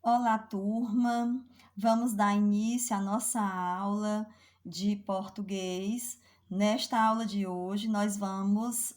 Olá, turma! Vamos dar início à nossa aula de português. Nesta aula de hoje, nós vamos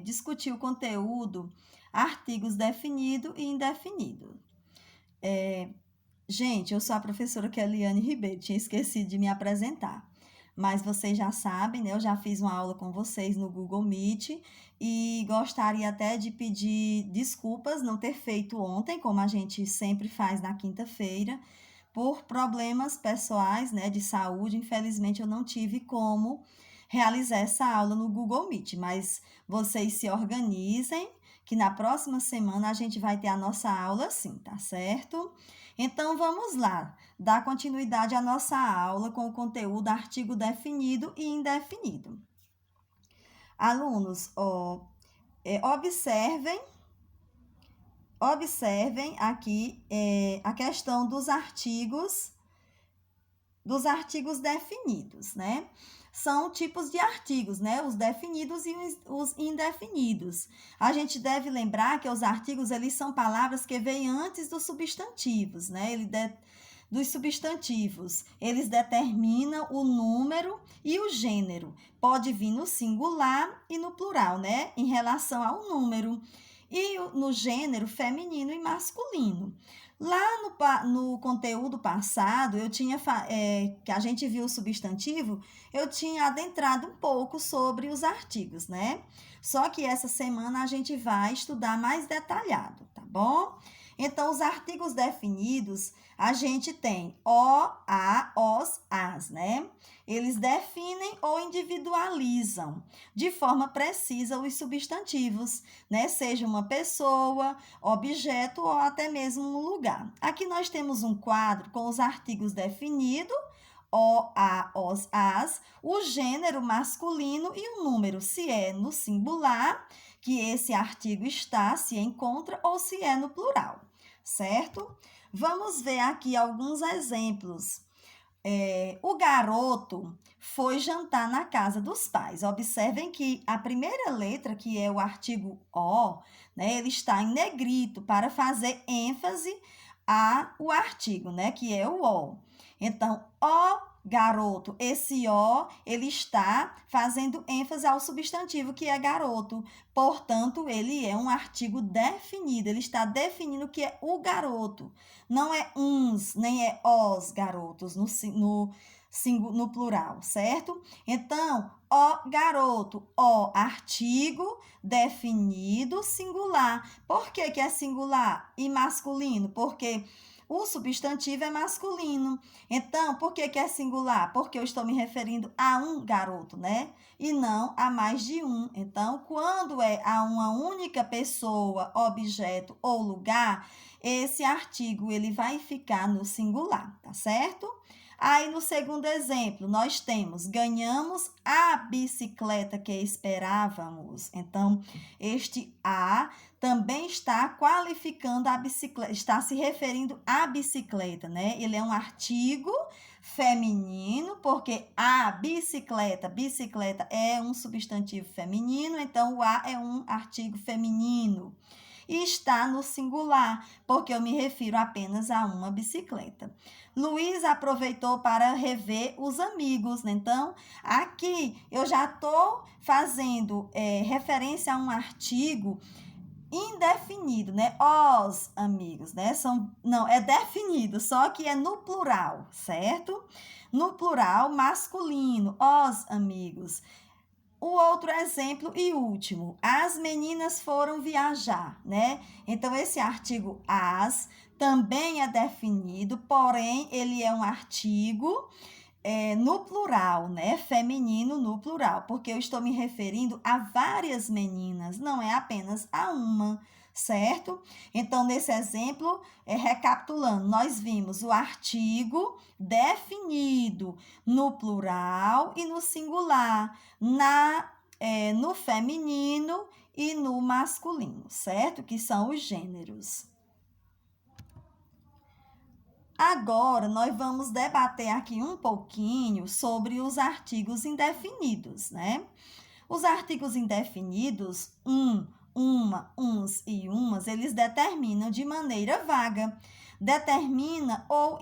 discutir o conteúdo artigos definido e indefinido. Gente, eu sou a professora Keliane Ribeiro, tinha esquecido de me apresentar. Mas vocês já sabem, né? Eu já fiz uma aula com vocês no Google Meet e gostaria até de pedir desculpas não ter feito ontem, como a gente sempre faz na quinta-feira, por problemas pessoais, né, de saúde. Infelizmente, eu não tive como realizar essa aula no Google Meet, mas vocês se organizem, que na próxima semana a gente vai ter a nossa aula sim, tá certo? Então vamos lá, dar continuidade à nossa aula com o conteúdo artigo definido e indefinido. Alunos, observem aqui a questão dos artigos definidos, né? São tipos de artigos, né? Os definidos e os indefinidos. A gente deve lembrar que os artigos, eles são palavras que vêm antes dos substantivos, né? Dos substantivos, eles determinam o número e o gênero. Pode vir no singular e no plural, né? Em relação ao número. E no gênero feminino e masculino. Lá no conteúdo passado, que a gente viu o substantivo, eu tinha adentrado um pouco sobre os artigos, né? Só que essa semana a gente vai estudar mais detalhado, tá bom? Então, os artigos definidos, a gente tem o, a, os, as, né? Eles definem ou individualizam de forma precisa os substantivos, né? Seja uma pessoa, objeto ou até mesmo um lugar. Aqui nós temos um quadro com os artigos definidos, o, a, os, as, o gênero masculino e o número, se é no singular, que esse artigo está, se encontra, ou se é no plural, certo? Vamos ver aqui alguns exemplos. O garoto foi jantar na casa dos pais. Observem que a primeira letra, que é o artigo O, né, ele está em negrito para fazer ênfase ao artigo, né, que é o O. Então, o garoto, esse O, ele está fazendo ênfase ao substantivo que é garoto. Portanto, ele é um artigo definido, ele está definindo o que é o garoto. Não é uns, nem é os garotos no plural, certo? Então, o garoto, o artigo definido singular. Por que que é singular e masculino? Porque o substantivo é masculino. Então, por que que é singular? Porque eu estou me referindo a um garoto, né? E não a mais de um. Então, quando é a uma única pessoa, objeto ou lugar, esse artigo ele vai ficar no singular, tá certo? Aí no segundo exemplo, nós temos ganhamos a bicicleta que esperávamos. Então, este a também está qualificando a bicicleta, está se referindo à bicicleta, né? Ele é um artigo feminino, porque a bicicleta é um substantivo feminino, então o a é um artigo feminino. E está no singular, porque eu me refiro apenas a uma bicicleta. Luiz aproveitou para rever os amigos, né? Então, aqui eu já estou fazendo referência a um artigo indefinido, né? Os amigos, né? Não, é definido, só que é no plural, certo? No plural masculino, os amigos. O outro exemplo e último, as meninas foram viajar, né? Então, esse artigo as também é definido, porém, ele é um artigo no plural, né? Feminino no plural, porque eu estou me referindo a várias meninas, não é apenas a uma, certo? Então, nesse exemplo, recapitulando, nós vimos o artigo definido no plural e no singular, no feminino e no masculino, certo? Que são os gêneros. Agora, nós vamos debater aqui um pouquinho sobre os artigos indefinidos, né? Os artigos indefinidos, uma, uns e umas, eles determinam de maneira vaga. determina ou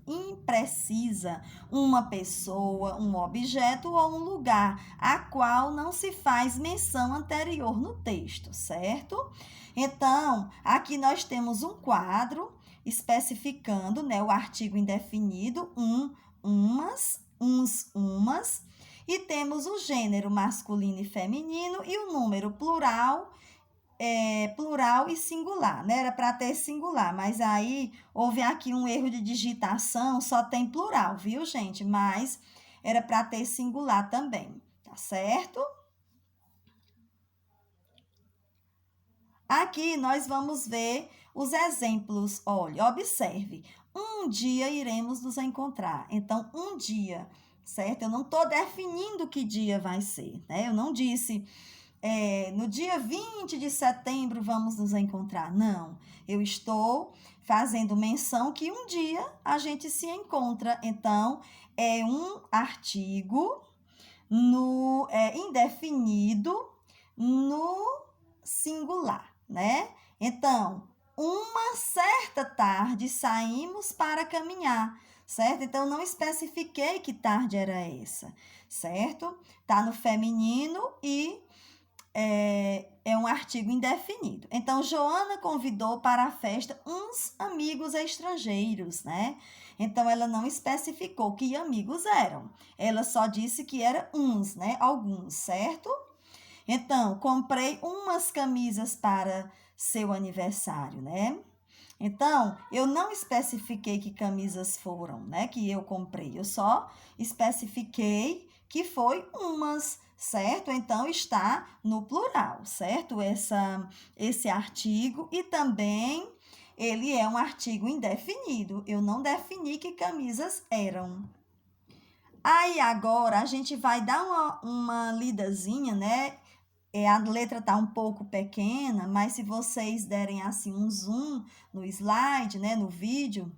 imprecisa uma pessoa, um objeto ou um lugar a qual não se faz menção anterior no texto, certo? Então, aqui nós temos um quadro especificando, né, o artigo indefinido, umas, uns, umas, e temos o gênero masculino e feminino e o número plural, plural e singular, né? Era para ter singular, mas aí houve aqui um erro de digitação, só tem plural, viu, gente? Mas era para ter singular também, tá certo? Aqui nós vamos ver os exemplos. Olha, observe. Um dia iremos nos encontrar. Então, um dia, certo? Eu não estou definindo que dia vai ser, né? Eu não disse, no dia 20 de setembro vamos nos encontrar. Não, eu estou fazendo menção que um dia a gente se encontra. Então, é um artigo indefinido no singular, né? Então, uma certa tarde saímos para caminhar, certo? Então, não especifiquei que tarde era essa, certo? Tá no feminino e é um artigo indefinido. Então, Joana convidou para a festa uns amigos estrangeiros, né? Então, ela não especificou que amigos eram. Ela só disse que era uns, né? Alguns, certo? Então, comprei umas camisas para seu aniversário, né? Então, eu não especifiquei que camisas foram, né? Que eu comprei. Eu só especifiquei que foi umas, certo? Então, está no plural, certo? Esse artigo e também ele é um artigo indefinido. Eu não defini que camisas eram. Aí, agora, a gente vai dar uma lidazinha, né? A letra tá um pouco pequena, mas se vocês derem assim um zoom no slide, né, no vídeo,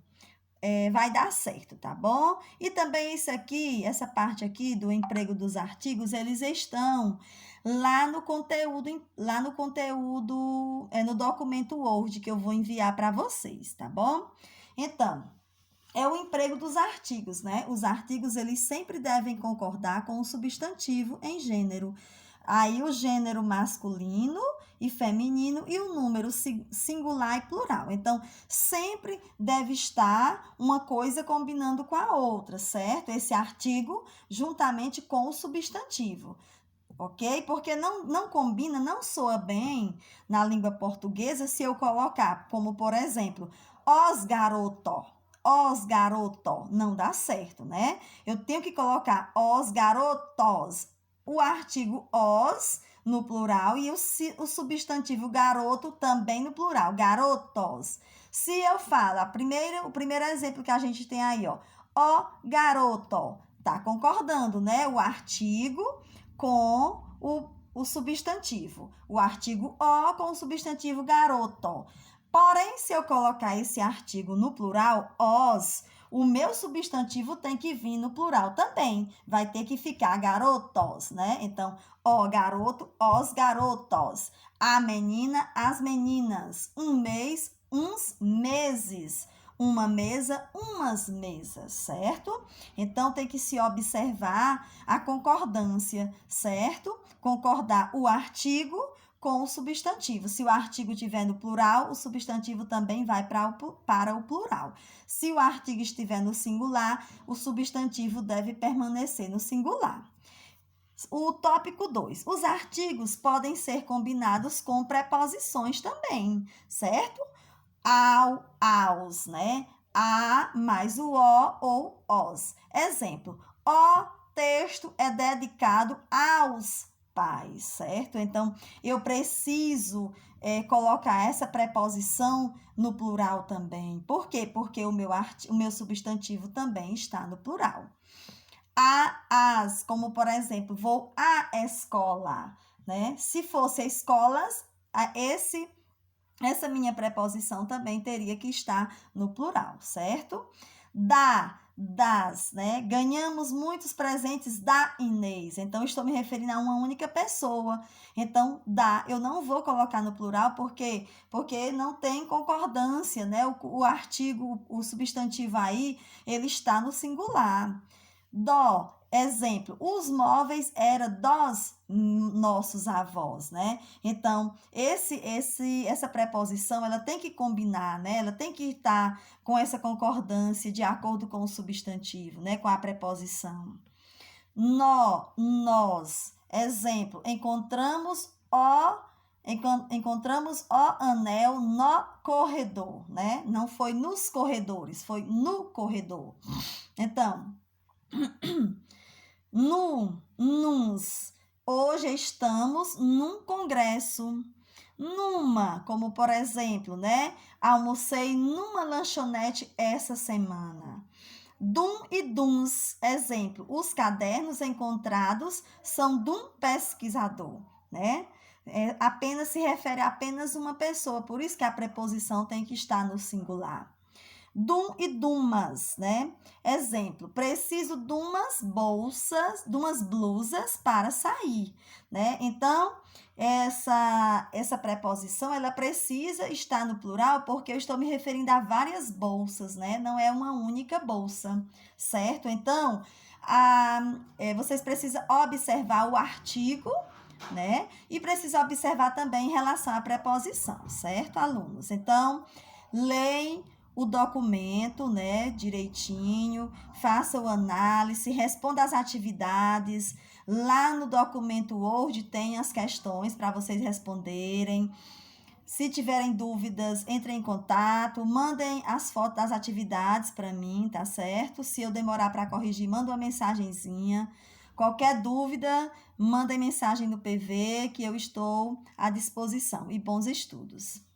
vai dar certo, tá bom? E também isso aqui, essa parte aqui do emprego dos artigos, eles estão no documento Word que eu vou enviar para vocês, tá bom? Então, é o emprego dos artigos, né? Os artigos, eles sempre devem concordar com o substantivo em gênero. Aí o gênero masculino e feminino e o número singular e plural. Então, sempre deve estar uma coisa combinando com a outra, certo? Esse artigo juntamente com o substantivo, ok? Porque não combina, não soa bem na língua portuguesa se eu colocar, como por exemplo, os garoto. Os garoto, não dá certo, né? Eu tenho que colocar os garotos, o artigo os no plural e o substantivo garoto também no plural, garotos. Se eu falo, o primeiro exemplo que a gente tem aí, ó, o garoto, tá concordando, né? O artigo com o substantivo, o artigo o com o substantivo garoto. Porém, se eu colocar esse artigo no plural, os, o meu substantivo tem que vir no plural também. Vai ter que ficar garotos, né? Então, o garoto, os garotos. A menina, as meninas. Um mês, uns meses. Uma mesa, umas mesas, certo? Então, tem que se observar a concordância, certo? Concordar o artigo com o substantivo. Se o artigo estiver no plural, o substantivo também vai para o plural. Se o artigo estiver no singular, o substantivo deve permanecer no singular. O tópico 2. Os artigos podem ser combinados com preposições também, certo? Ao, aos, né? A mais o ou os. Exemplo, o texto é dedicado aos pais, certo? Então, eu preciso colocar essa preposição no plural também. Por quê? Porque o meu substantivo também está no plural. As, como por exemplo, vou à escola, né? Se fosse escolas, essa minha preposição também teria que estar no plural, certo? das, né? Ganhamos muitos presentes da Inês. Então, estou me referindo a uma única pessoa. Então, eu não vou colocar no plural, porque não tem concordância, né? O artigo, o substantivo aí, ele está no singular. Exemplo, os móveis eram dos nossos avós, né? Então, essa preposição, ela tem que combinar, né? Ela tem que estar com essa concordância de acordo com o substantivo, né? Com a preposição. Nós, exemplo, encontramos o anel no corredor, né? Não foi nos corredores, foi no corredor. Então, nos. Hoje estamos num congresso. Como por exemplo, né? Almocei numa lanchonete essa semana. Dum e duns, exemplo, os cadernos encontrados são de um pesquisador, né? Apenas se refere a apenas uma pessoa, por isso que a preposição tem que estar no singular. Dum e dumas, né? Exemplo, preciso de umas blusas para sair, né? Então, essa preposição, ela precisa estar no plural porque eu estou me referindo a várias bolsas, né? Não é uma única bolsa, certo? Então, vocês precisam observar o artigo, né? E precisa observar também em relação à preposição, certo, alunos? Então, leem o documento, né, direitinho, faça o análise, responda as atividades. Lá no documento Word tem as questões para vocês responderem. Se tiverem dúvidas, entrem em contato, mandem as fotos das atividades para mim, tá certo? Se eu demorar para corrigir, manda uma mensagenzinha. Qualquer dúvida, mandem mensagem no PV que eu estou à disposição. E bons estudos!